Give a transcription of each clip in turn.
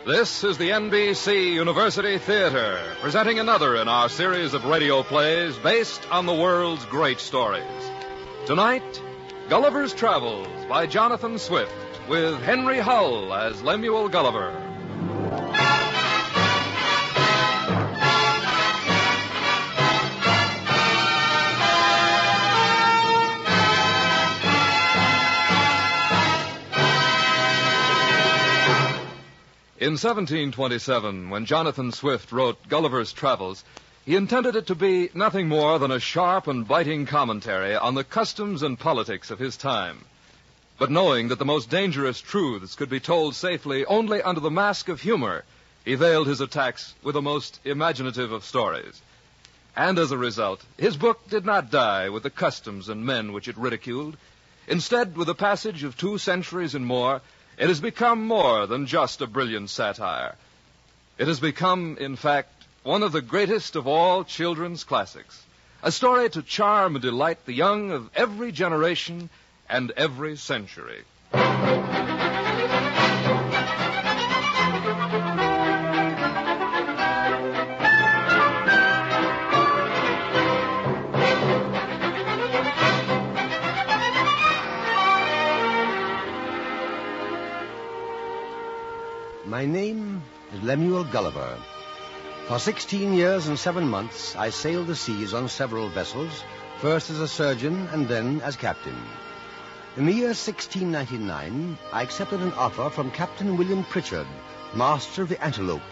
This is the NBC University Theatre, presenting another in our series of radio plays based on the world's great stories. Tonight, Gullivers Travels by Jonathan Swift, with Henry Hull as Lemuel Gulliver. In 1727, when Jonathan Swift wrote Gulliver's Travels, he intended it to be nothing more than a sharp and biting commentary on the customs and politics of his time. But knowing that the most dangerous truths could be told safely only under the mask of humor, he veiled his attacks with the most imaginative of stories. And as a result, his book did not die with the customs and men which it ridiculed. Instead, with the passage of 2 centuries and more, it has become more than just a brilliant satire. It has become, in fact, one of the greatest of all children's classics, a story to charm and delight the young of every generation and every century. My name is Lemuel Gulliver. For 16 years and 7 months, I sailed the seas on several vessels, first as a surgeon and then as captain. In the year 1699, I accepted an offer from Captain William Pritchard, master of the Antelope,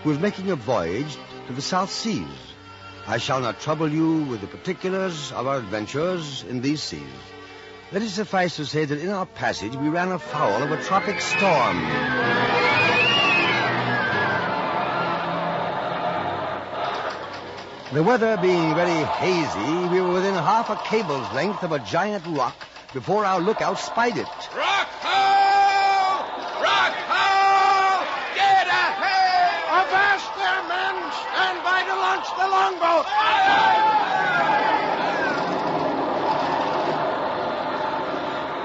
who was making a voyage to the South Seas. I shall not trouble you with the particulars of our adventures in these seas. Let it suffice to say that in our passage we ran afoul of a tropic storm. The weather being very hazy, we were within half a cable's length of a giant rock before our lookout spied it. Rock ho! Rock ho! Get ahead! Avast there, men! Stand by to launch the longboat!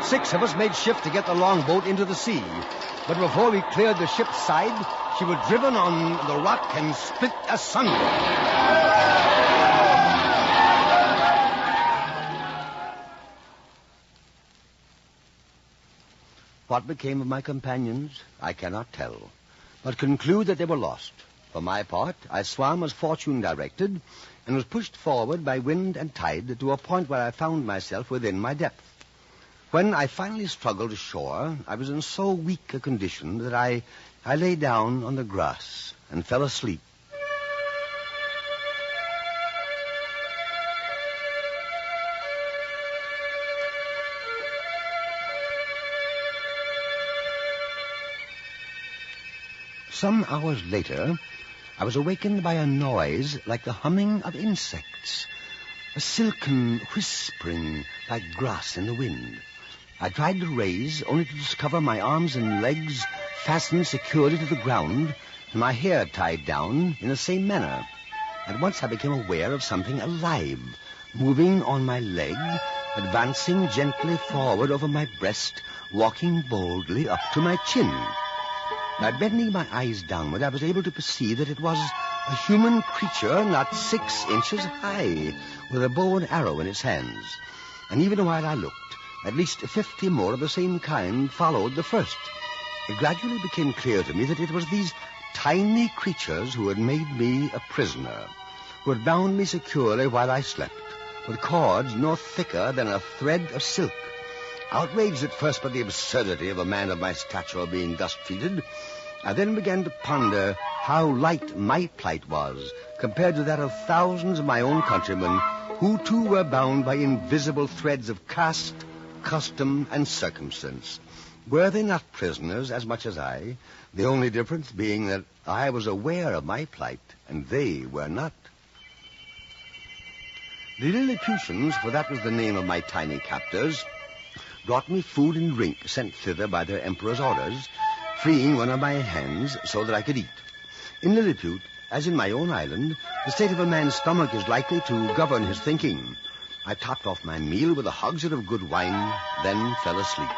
Aye! 6 of us made shift to get the longboat into the sea. But before we cleared the ship's side, she was driven on the rock and split asunder. What became of my companions, I cannot tell, but conclude that they were lost. For my part, I swam as fortune directed, and was pushed forward by wind and tide to a point where I found myself within my depth. When I finally struggled ashore, I was in so weak a condition that I lay down on the grass and fell asleep. Some hours later, I was awakened by a noise like the humming of insects, a silken whispering like grass in the wind. I tried to raise, only to discover my arms and legs fastened securely to the ground, and my hair tied down in the same manner. At once I became aware of something alive, moving on my leg, advancing gently forward over my breast, walking boldly up to my chin. By bending my eyes downward, I was able to perceive that it was a human creature not 6 inches high, with a bow and arrow in its hands. And even while I looked, at least 50 more of the same kind followed the first. It gradually became clear to me that it was these tiny creatures who had made me a prisoner, who had bound me securely while I slept, with cords no thicker than a thread of silk. Outraged at first by the absurdity of a man of my stature being thus treated, I then began to ponder how light my plight was compared to that of thousands of my own countrymen who too were bound by invisible threads of caste, custom, and circumstance. Were they not prisoners as much as I, the only difference being that I was aware of my plight and they were not? The Lilliputians, for that was the name of my tiny captors, brought me food and drink sent thither by their emperor's orders, freeing one of my hands so that I could eat. In Lilliput, as in my own island, the state of a man's stomach is likely to govern his thinking. I topped off my meal with a hogshead of good wine, then fell asleep.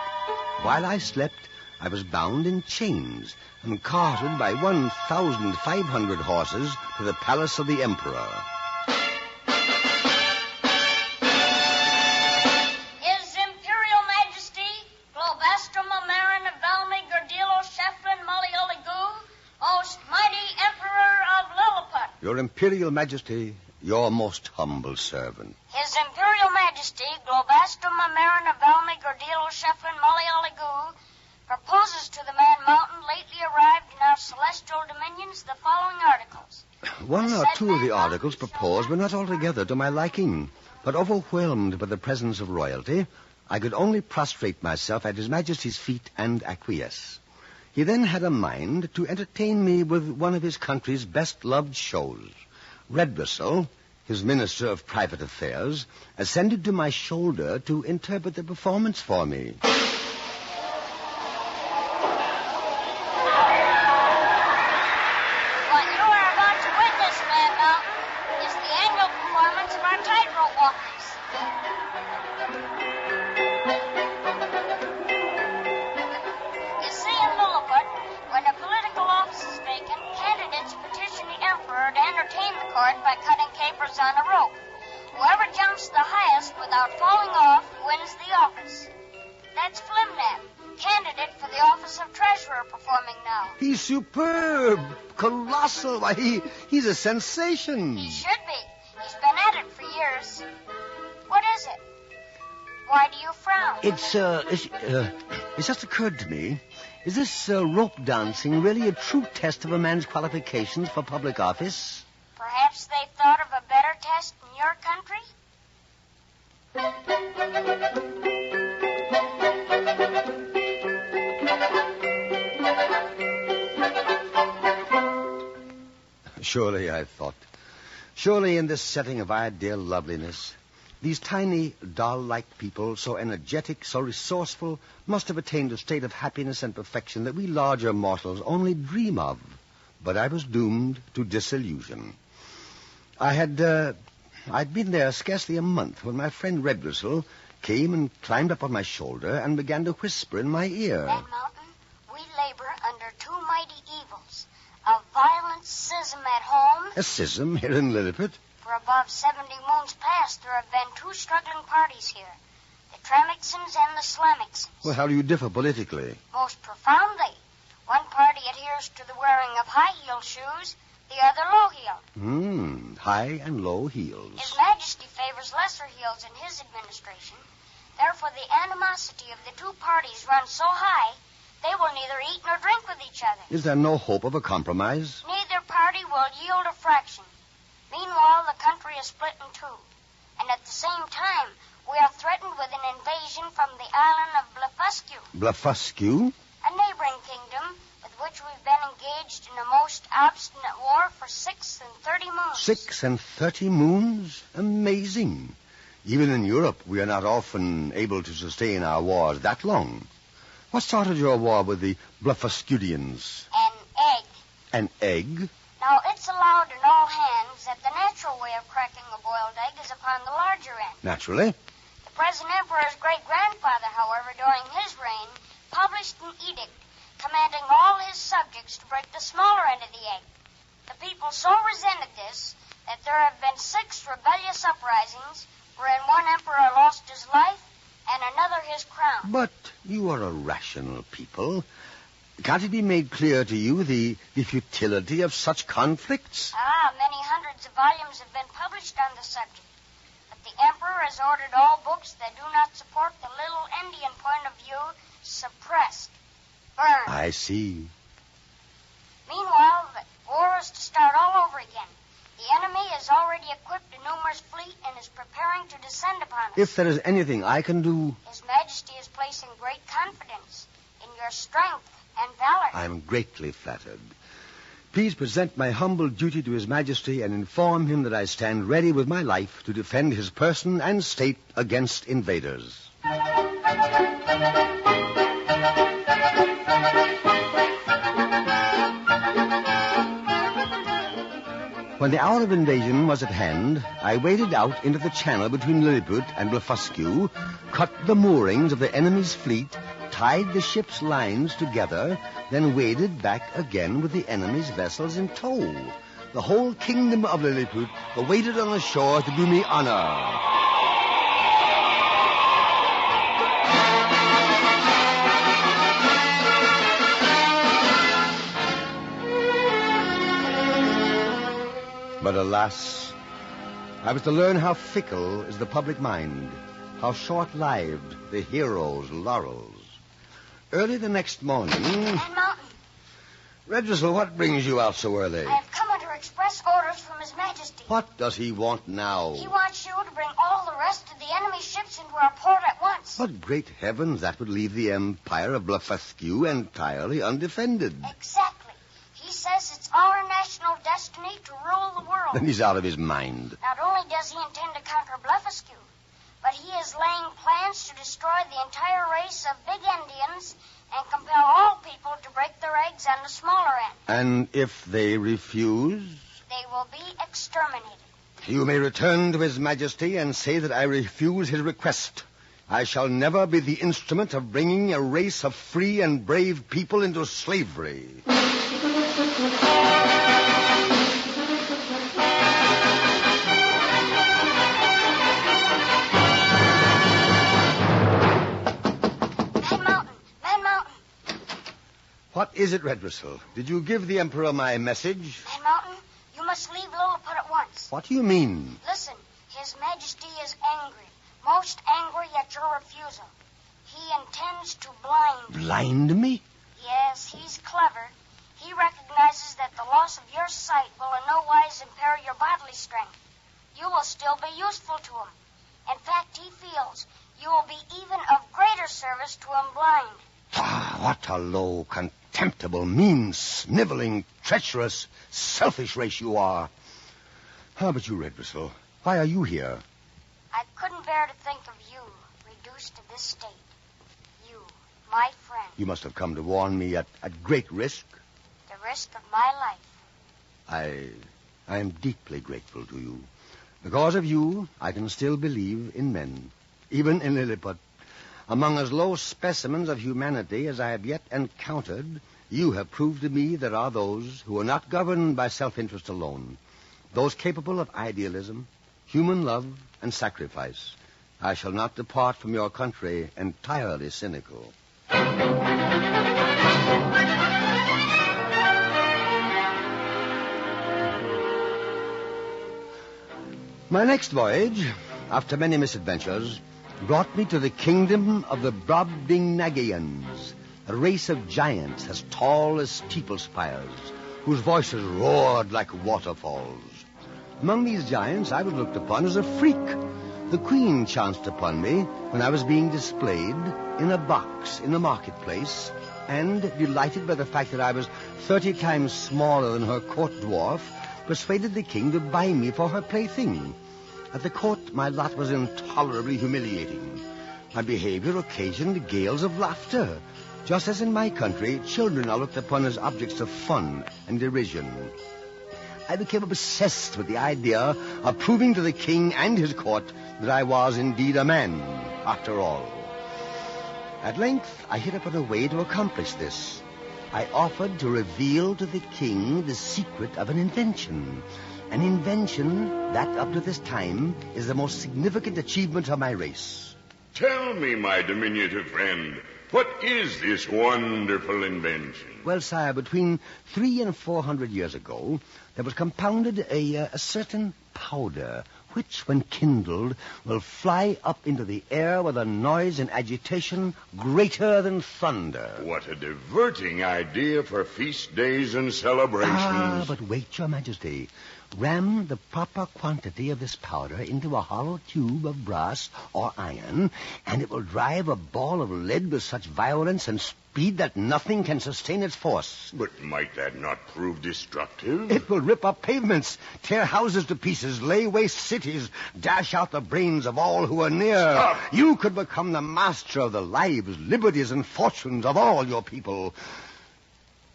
While I slept, I was bound in chains and carted by 1,500 horses to the palace of the emperor. His Imperial Majesty, Globestrum Amaran Velmi Gerdilo Sheflin Malioligu, most mighty Emperor of Lilliput. Your Imperial Majesty, your most humble servant. His Imperial Majesty, Globestrum Amaran Velmi Gerdilo Sheflin Malioligu, proposes to the man mountain lately arrived in our celestial dominions the following articles. One or two of the articles proposed were not altogether to my liking, but overwhelmed by the presence of royalty, I could only prostrate myself at His Majesty's feet and acquiesce. He then had a mind to entertain me with one of his country's best-loved shows. Redbristle, his Minister of Private Affairs, ascended to my shoulder to interpret the performance for me. By cutting capers on a rope. Whoever jumps the highest without falling off wins the office. That's Flimnap, candidate for the office of treasurer, performing now. He's superb, colossal. Why, he's a sensation. He should be. He's been at it for years. What is it? Why do you frown? It's just occurred to me. Is this rope dancing really a true test of a man's qualifications for public office? Perhaps they thought of a better test in your country? Surely, I thought. Surely in this setting of ideal loveliness, these tiny, doll-like people, so energetic, so resourceful, must have attained a state of happiness and perfection that we larger mortals only dream of. But I was doomed to disillusion. I'd been there scarcely a month when my friend Redbristle came and climbed up on my shoulder and began to whisper in my ear. That mountain, we labor under two mighty evils. A violent schism at home. A schism here in Lilliput? For above 70 moons past, there have been two struggling parties here. The Tremixans and the Slamicsans. Well, how do you differ politically? Most profoundly. One party adheres to the wearing of high-heel shoes, the other low-heel. High and low heels. His Majesty favors lesser heels in his administration. Therefore, the animosity of the two parties runs so high, they will neither eat nor drink with each other. Is there no hope of a compromise? Neither party will yield a fraction. Meanwhile, the country is split in two. And at the same time, we are threatened with an invasion from the island of Blefuscu. Blefuscu? A neighboring kingdom with which we've been engaged in a most obstinate war for 6 and 30 moons. 6 and 30 moons? Amazing. Even in Europe, we are not often able to sustain our wars that long. What started your war with the Blefuscudians? An egg. An egg? Now, it's allowed in all hands that the natural way of cracking a boiled egg is upon the larger end. Naturally. The present emperor's great-grandfather, however, during his reign, published an edict commanding all his subjects to break the smaller end of the egg. The people so resented this that there have been 6 rebellious uprisings wherein one emperor lost his life and another his crown. But you are a rational people. Can't it be made clear to you the futility of such conflicts? Many hundreds of volumes have been published on the subject. But the emperor has ordered all books that do not support the little Indian point of view suppressed, burned. I see. Meanwhile, the war is to start all over again. The enemy has already equipped a numerous fleet and is preparing to descend upon us. If there is anything I can do... His Majesty is placing great confidence in your strength and valor. I am greatly flattered. Please present my humble duty to His Majesty and inform him that I stand ready with my life to defend his person and state against invaders. When the hour of invasion was at hand, I waded out into the channel between Lilliput and Blefuscu, cut the moorings of the enemy's fleet, tied the ship's lines together, then waded back again with the enemy's vessels in tow. The whole kingdom of Lilliput awaited on the shore to do me honor. But alas, I was to learn how fickle is the public mind, how short-lived the hero's laurels. Early the next morning... And Mountain. Redressel, what brings you out so early? I have come under express orders from His Majesty. What does he want now? He wants you to bring all the rest of the enemy ships into our port at once. But great heavens, that would leave the empire of Blefuscu entirely undefended. Exactly. He says it's our national destiny to rule the world. Then he's out of his mind. Not only does he intend to conquer Blefuscu, but he is laying plans to destroy the entire race of big Indians and compel all people to break their eggs on the smaller end. And if they refuse? They will be exterminated. You may return to His Majesty and say that I refuse his request. I shall never be the instrument of bringing a race of free and brave people into slavery. What is it, Redressel? Did you give the Emperor my message? Man Mountain, you must leave Lilliput at once. What do you mean? Listen, His Majesty is angry. Most angry at your refusal. He intends to blind you. Blind me? Yes, he's clever. He recognizes that the loss of your sight will in no wise impair your bodily strength. You will still be useful to him. In fact, he feels you will be even of greater service to him blind. Ah, what a low, contemptible, mean, sniveling, treacherous, selfish race you are. How about you, Redressel? Why are you here? I couldn't bear to think of you reduced to this state. You, my friend. You must have come to warn me at great risk. The risk of my life. I am deeply grateful to you. Because of you, I can still believe in men, even in Lilliput. Among as low specimens of humanity as I have yet encountered, you have proved to me there are those who are not governed by self-interest alone, those capable of idealism, human love, and sacrifice. I shall not depart from your country entirely cynical. My next voyage, after many misadventures, brought me to the kingdom of the Brobdingnagians, a race of giants as tall as steeple spires, whose voices roared like waterfalls. Among these giants, I was looked upon as a freak. The queen chanced upon me when I was being displayed in a box in the marketplace, and, delighted by the fact that I was 30 times smaller than her court dwarf, persuaded the king to buy me for her plaything. At the court, my lot was intolerably humiliating. My behavior occasioned gales of laughter. Just as in my country, children are looked upon as objects of fun and derision. I became obsessed with the idea of proving to the king and his court that I was indeed a man, after all. At length, I hit upon a way to accomplish this. I offered to reveal to the king the secret of an invention that, up to this time, is the most significant achievement of my race. Tell me, my diminutive friend, what is this wonderful invention? Well, sire, between 300 and 400 years ago, there was compounded a certain powder, which, when kindled, will fly up into the air with a noise and agitation greater than thunder. What a diverting idea for feast days and celebrations. Ah, but wait, your majesty. Ram the proper quantity of this powder into a hollow tube of brass or iron, and it will drive a ball of lead with such violence and speed that nothing can sustain its force. But might that not prove destructive? It will rip up pavements, tear houses to pieces, lay waste cities, dash out the brains of all who are near. Stop. You could become the master of the lives, liberties, and fortunes of all your people.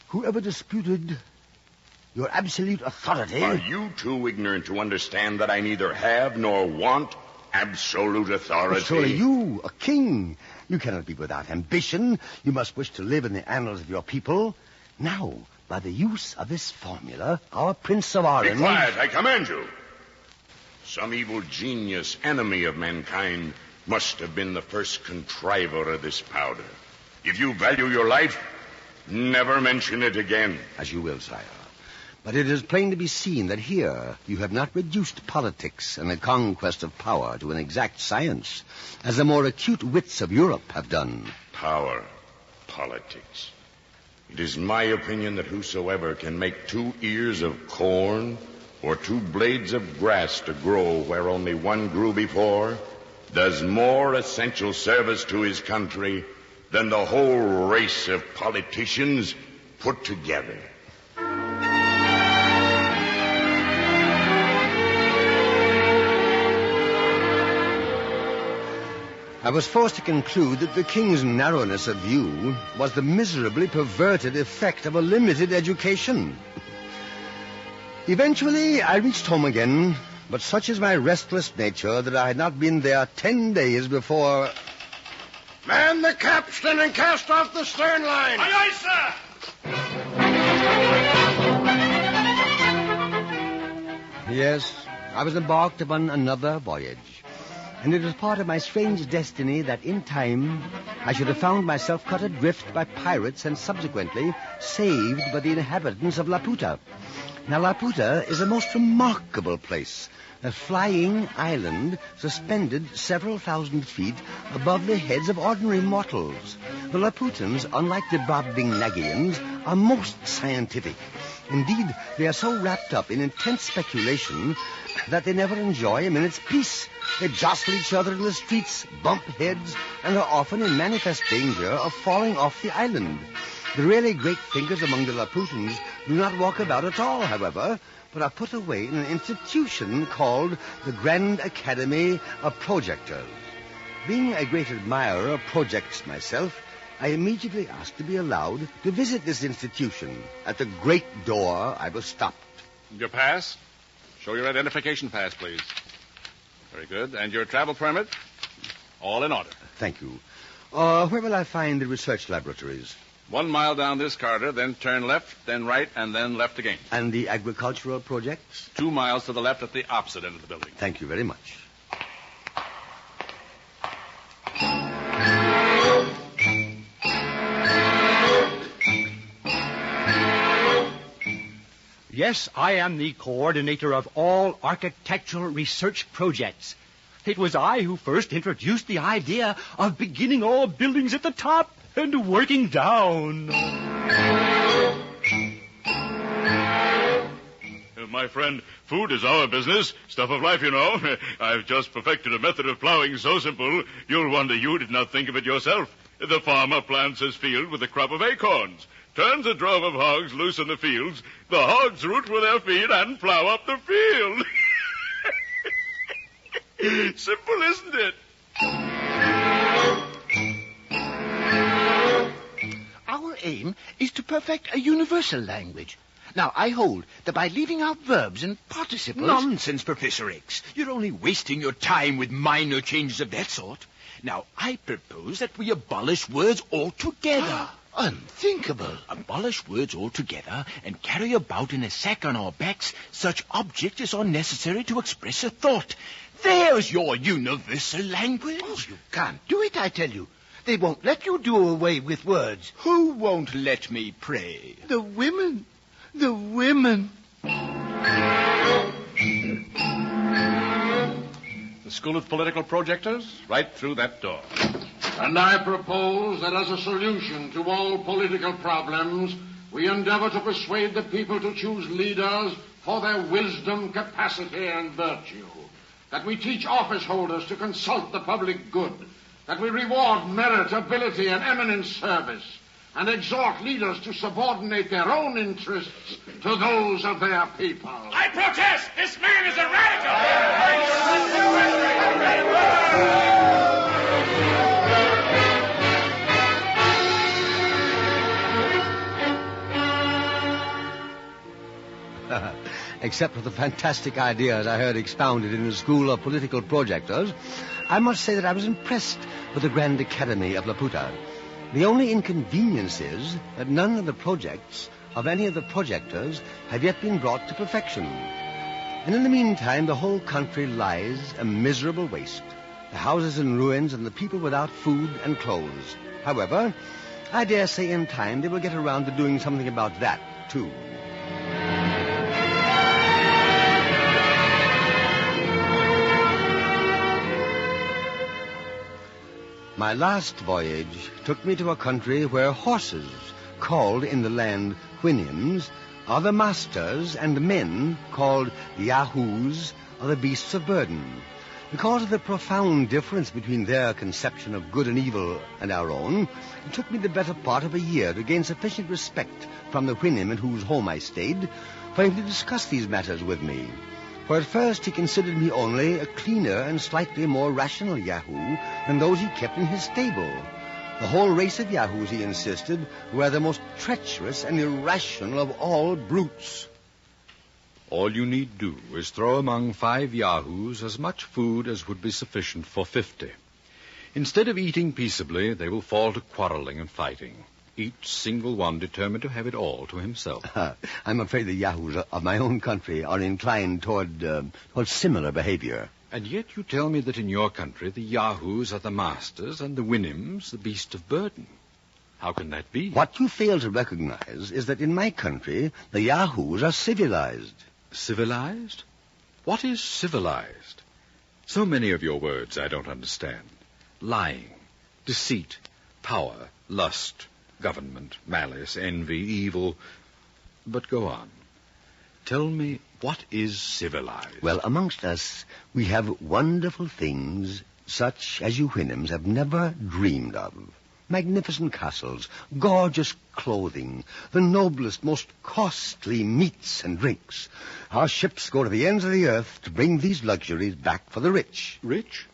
Whoever disputed your absolute authority... Are you too ignorant to understand that I neither have nor want absolute authority? Surely you, a king, You cannot be without ambition. You must wish to live in the annals of your people. Now, by the use of this formula, our Prince of Orange... Be quiet, I command you. Some evil genius, enemy of mankind, must have been the first contriver of this powder. If you value your life, never mention it again. As you will, sire. But it is plain to be seen that here you have not reduced politics and the conquest of power to an exact science, as the more acute wits of Europe have done. Power, politics. It is my opinion that whosoever can make 2 ears of corn or 2 blades of grass to grow where only one grew before does more essential service to his country than the whole race of politicians put together. I was forced to conclude that the king's narrowness of view was the miserably perverted effect of a limited education. Eventually, I reached home again, but such is my restless nature that I had not been there 10 days before... Man the capstan and cast off the stern line. Aye, aye, sir! Yes, I was embarked upon another voyage. And it was part of my strange destiny that in time I should have found myself cut adrift by pirates and subsequently saved by the inhabitants of Laputa. Now, Laputa is a most remarkable place, a flying island suspended several thousand feet above the heads of ordinary mortals. The Laputans, unlike the Brobdingnagians, are most scientific. Indeed, they are so wrapped up in intense speculation that they never enjoy a minute's peace. They jostle each other in the streets, bump heads, and are often in manifest danger of falling off the island. The really great thinkers among the Laputans do not walk about at all, however, but are put away in an institution called the Grand Academy of Projectors. Being a great admirer of projects myself, I immediately asked to be allowed to visit this institution. At the great door, I was stopped. Your pass? Show your identification pass, please. Very good. And your travel permit? All in order. Thank you. Where will I find the research laboratories? 1 mile down this corridor, then turn left, then right, and then left again. And the agricultural projects? 2 miles to the left at the opposite end of the building. Thank you very much. Yes, I am the coordinator of all architectural research projects. It was I who first introduced the idea of beginning all buildings at the top and working down. My friend, food is our business. Stuff of life, you know. I've just perfected a method of plowing so simple, you'll wonder you did not think of it yourself. The farmer plants his field with a crop of acorns, turns a drove of hogs loose in the fields. The hogs root with their feet and plow up the field. Simple, isn't it? Our aim is to perfect a universal language. Now, I hold that by leaving out verbs and participles... Nonsense, Professor X. You're only wasting your time with minor changes of that sort. Now, I propose that we abolish words altogether. Unthinkable. Abolish words altogether and carry about in a sack on our backs such objects as are necessary to express a thought. There's your universal language. Oh, you can't do it, I tell you. They won't let you do away with words. Who won't let me pray? The women. The women. The School of Political Projectors, right through that door. And I propose that as a solution to all political problems, we endeavor to persuade the people to choose leaders for their wisdom, capacity, and virtue. That we teach office holders to consult the public good. That we reward merit, ability, and eminent service. And exhort leaders to subordinate their own interests to those of their people. I protest! This man is a radical! Except for the fantastic ideas I heard expounded in the School of Political Projectors, I must say that I was impressed with the Grand Academy of Laputa. The only inconvenience is that none of the projects of any of the projectors have yet been brought to perfection. And in the meantime, the whole country lies a miserable waste, the houses in ruins and the people without food and clothes. However, I dare say in time they will get around to doing something about that, too. My last voyage took me to a country where horses, called in the land Houyhnhnms, are the masters, and men, called yahoos, are the beasts of burden. Because of the profound difference between their conception of good and evil and our own, it took me the better part of a year to gain sufficient respect from the Houyhnhnm in whose home I stayed for him to discuss these matters with me. For at first he considered me only a cleaner and slightly more rational yahoo than those he kept in his stable. The whole race of yahoos, he insisted, were the most treacherous and irrational of all brutes. All you need do is throw among 5 yahoos as much food as would be sufficient for 50. Instead of eating peaceably, they will fall to quarreling and fighting, each single one determined to have it all to himself. I'm afraid the yahoos of my own country are inclined toward similar behavior. And yet you tell me that in your country the yahoos are the masters and the Houyhnhnms the beast of burden. How can that be? What you fail to recognize is that in my country the yahoos are civilized. Civilized? What is civilized? So many of your words I don't understand. Lying, deceit, power, lust, government, malice, envy, evil. But go on. Tell me, what is civilized? Well, amongst us, we have wonderful things such as you Houyhnhnms have never dreamed of. Magnificent castles, gorgeous clothing, the noblest, most costly meats and drinks. Our ships go to the ends of the earth to bring these luxuries back for the rich. Rich?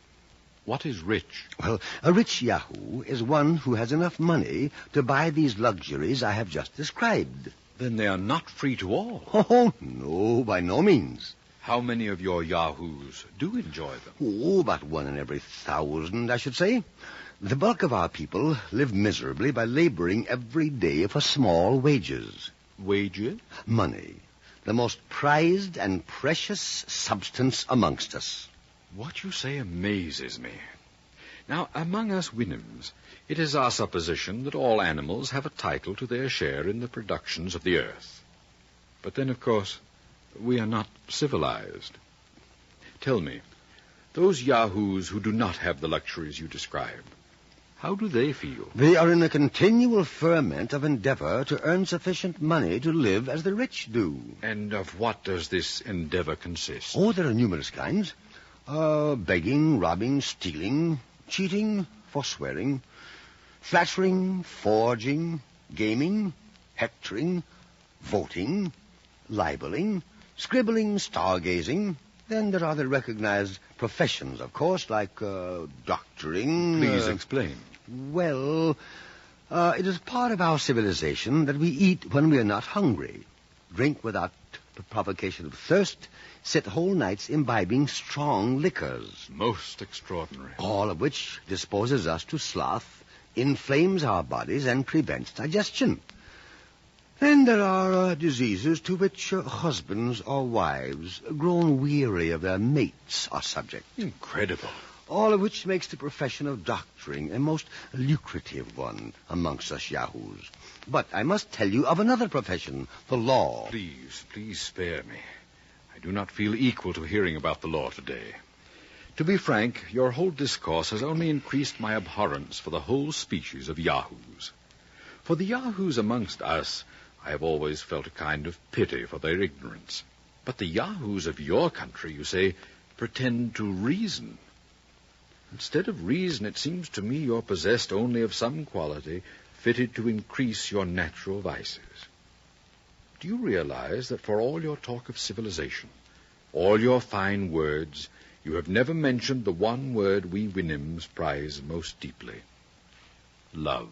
What is rich? Well, a rich yahoo is one who has enough money to buy these luxuries I have just described. Then they are not free to all. Oh, no, by no means. How many of your yahoos do enjoy them? Oh, about 1 in every 1,000, I should say. The bulk of our people live miserably by laboring every day for small wages. Wages? Money. The most prized and precious substance amongst us. What you say amazes me. Now, among us Houyhnhnms, it is our supposition that all animals have a title to their share in the productions of the earth. But then, of course, we are not civilized. Tell me, those yahoos who do not have the luxuries you describe, how do they feel? They are in a continual ferment of endeavor to earn sufficient money to live as the rich do. And of what does this endeavor consist? Oh, there are numerous kinds. Begging, robbing, stealing, cheating, forswearing, flattering, forging, gaming, hectoring, voting, libeling, scribbling, stargazing. Then there are the recognized professions, of course, like doctoring. Please explain. Well, it is part of our civilization that we eat when we are not hungry, drink without provocation of thirst, sit whole nights imbibing strong liquors. Most extraordinary. All of which disposes us to sloth, inflames our bodies, and prevents digestion. Then there are diseases to which husbands or wives, grown weary of their mates, are subject. Incredible. All of which makes the profession of doctoring a most lucrative one amongst us yahoos. But I must tell you of another profession, the law. Please spare me. I do not feel equal to hearing about the law today. To be frank, your whole discourse has only increased my abhorrence for the whole species of yahoos. For the yahoos amongst us, I have always felt a kind of pity for their ignorance. But the yahoos of your country, you say, pretend to reason. Instead of reason, it seems to me you're possessed only of some quality fitted to increase your natural vices. Do you realize that for all your talk of civilization, all your fine words, you have never mentioned the one word we Houyhnhnms prize most deeply? Love.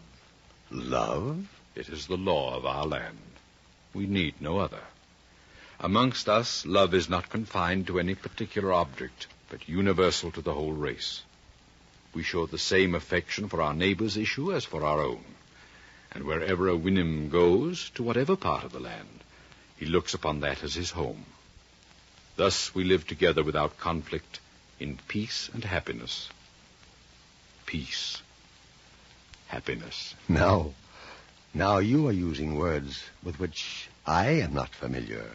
Love? It is the law of our land. We need no other. Amongst us, love is not confined to any particular object, but universal to the whole race. We show the same affection for our neighbor's issue as for our own. And wherever a Houyhnhnm goes, to whatever part of the land, he looks upon that as his home. Thus we live together without conflict, in peace and happiness. Peace. Happiness. Now you are using words with which I am not familiar.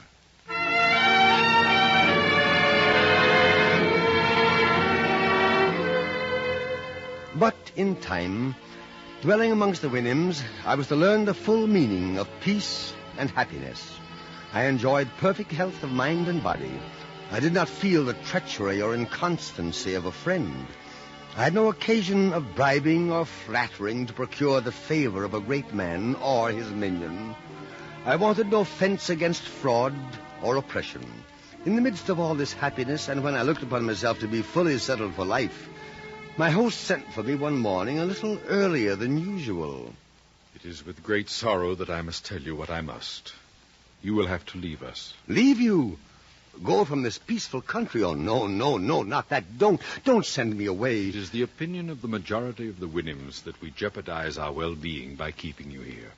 But in time, dwelling amongst the Houyhnhnms, I was to learn the full meaning of peace and happiness. I enjoyed perfect health of mind and body. I did not feel the treachery or inconstancy of a friend. I had no occasion of bribing or flattering to procure the favor of a great man or his minion. I wanted no fence against fraud or oppression. In the midst of all this happiness, and when I looked upon myself to be fully settled for life, my host sent for me one morning a little earlier than usual. It is with great sorrow that I must tell you what I must. You will have to leave us. Leave you? Go from this peaceful country? Oh, no, not that. Don't send me away. It is the opinion of the majority of the Houyhnhnms that we jeopardize our well-being by keeping you here.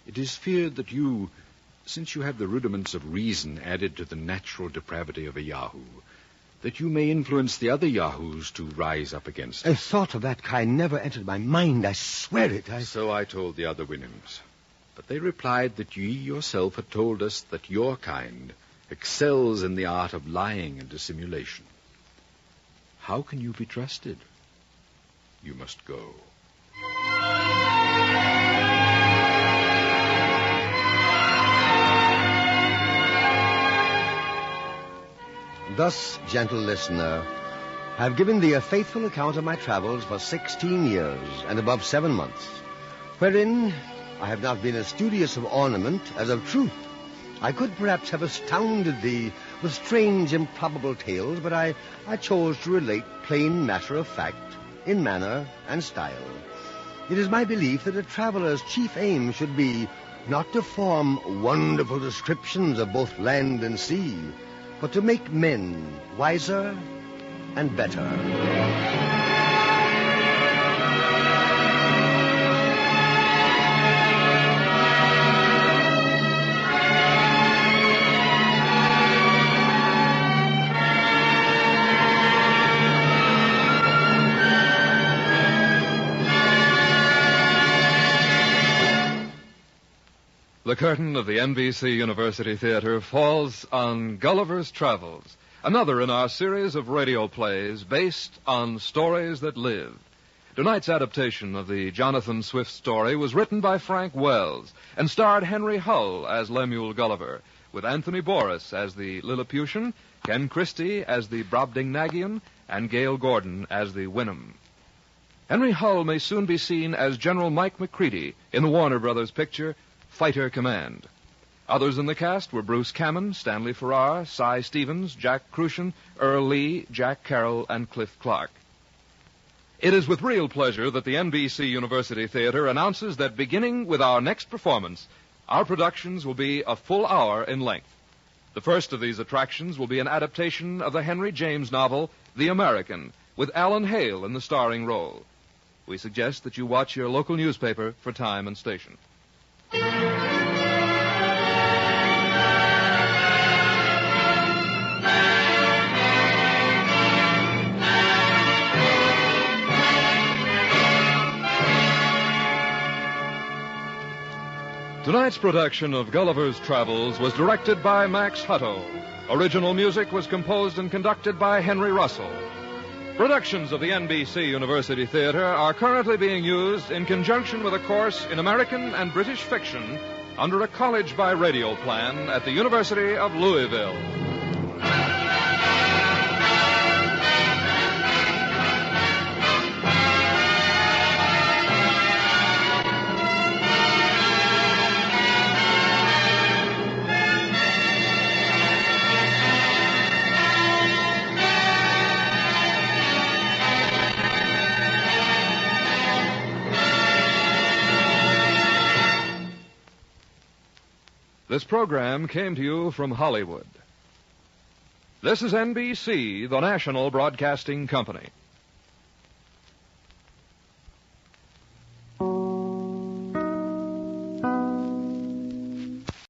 It is feared that you, since you have the rudiments of reason added to the natural depravity of a Yahoo, that you may influence the other Yahoos to rise up against us. A thought of that kind never entered my mind. I swear it. So I told the other Houyhnhnms. But they replied that ye yourself had told us that your kind excels in the art of lying and dissimulation. How can you be trusted? You must go. Thus, gentle listener, I have given thee a faithful account of my travels for 16 years and above 7 months, wherein I have not been as studious of ornament as of truth. I could perhaps have astounded thee with strange, improbable tales, but I chose to relate plain matter of fact in manner and style. It is my belief that a traveler's chief aim should be not to form wonderful descriptions of both land and sea, but to make men wiser and better. The curtain of the NBC University Theatre falls on Gullivers Travels, another in our series of radio plays based on stories that live. Tonight's adaptation of the Jonathan Swift story was written by Frank Wells and starred Henry Hull as Lemuel Gulliver, with Anthony Boris as the Lilliputian, Ken Christie as the Brobdingnagian, and Gail Gordon as the Houyhnhnm. Henry Hull may soon be seen as General Mike McCready in the Warner Brothers picture Fighter Command. Others in the cast were Bruce Cammon, Stanley Farrar, Cy Stevens, Jack Crucian, Earl Lee, Jack Carroll, and Cliff Clark. It is with real pleasure that the NBC University Theatre announces that beginning with our next performance, our productions will be a full hour in length. The first of these attractions will be an adaptation of the Henry James novel, The American, with Alan Hale in the starring role. We suggest that you watch your local newspaper for time and station. Tonight's production of Gullivers Travels was directed by Max Hutto. Original music was composed and conducted by Henry Russell. Productions of the NBC University Theatre are currently being used in conjunction with a course in American and British fiction under a college by radio plan at the University of Louisville. This program came to you from Hollywood. This is NBC, the national broadcasting company.